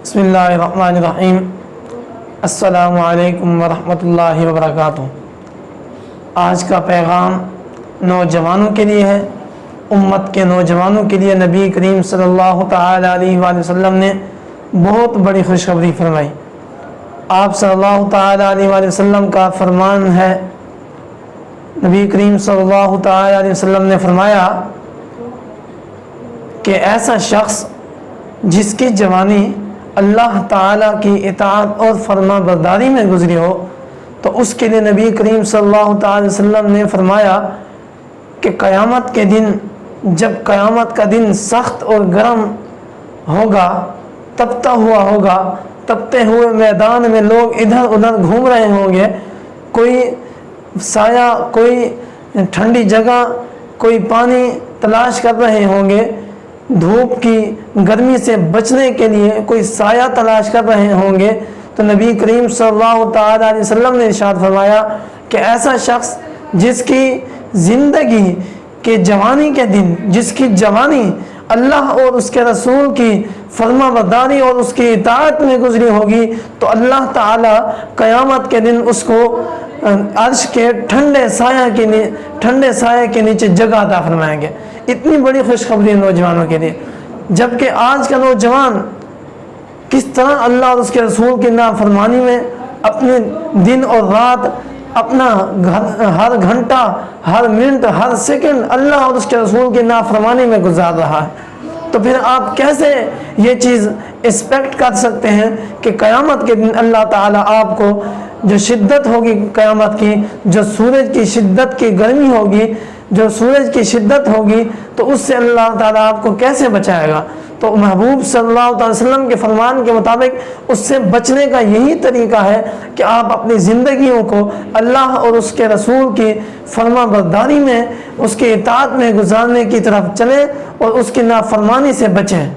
بسم اللہ الرحمن الرحیم۔ السلام علیکم ورحمۃ اللہ وبرکاتہ۔ آج کا پیغام نوجوانوں کے لیے ہے، امت کے نوجوانوں کے لیے نبی کریم صلی اللہ تعالی علیہ وآلہ وسلم نے بہت بڑی خوشخبری فرمائی۔ آپ صلی اللہ تعالی علیہ وآلہ وسلم کا فرمان ہے، نبی کریم صلی اللہ تعالی علیہ وسلم نے فرمایا کہ ایسا شخص جس کی جوانی اللہ تعالیٰ کی اطاعت اور فرما برداری میں گزری ہو، تو اس کے لیے نبی کریم صلی اللہ تعالی وسلم نے فرمایا کہ قیامت کے دن، جب قیامت کا دن سخت اور گرم ہوگا، تپتا ہوا ہوگا، تپتے ہوئے میدان میں لوگ ادھر ادھر گھوم رہے ہوں گے، کوئی سایہ، کوئی ٹھنڈی جگہ، کوئی پانی تلاش کر رہے ہوں گے، دھوپ کی گرمی سے بچنے کے لیے کوئی سایہ تلاش کر رہے ہوں گے، تو نبی کریم صلی اللہ تعالی علیہ وسلم نے ارشاد فرمایا کہ ایسا شخص جس کی زندگی کے جوانی کے دن، جس کی جوانی اللہ اور اس کے رسول کی فرما برداری اور اس کی اطاعت میں گزری ہوگی، تو اللہ تعالی قیامت کے دن اس کو عرش کے ٹھنڈے سایہ کے نیچے جگہ عطا فرمائیں گے۔ اتنی بڑی خوشخبری نوجوانوں کے لیے، جبکہ آج کا نوجوان کس طرح اللہ اور اس کے رسول کی نافرمانی میں اپنے دن اور رات، اپنا ہر گھنٹہ، ہر منٹ، ہر سیکنڈ اللہ اور اس کے رسول کی نافرمانی میں گزار رہا ہے، تو پھر آپ کیسے یہ چیز ایکسپیکٹ کر سکتے ہیں کہ قیامت کے دن اللہ تعالیٰ آپ کو جو شدت ہوگی قیامت کی، جو سورج کی شدت کی گرمی ہوگی، جو سورج کی شدت ہوگی، تو اس سے اللہ تعالیٰ آپ کو کیسے بچائے گا؟ تو محبوب صلی اللہ علیہ وسلم کے فرمان کے مطابق اس سے بچنے کا یہی طریقہ ہے کہ آپ اپنی زندگیوں کو اللہ اور اس کے رسول کی فرما برداری میں، اس کی اطاعت میں گزارنے کی طرف چلیں اور اس کی نافرمانی سے بچیں۔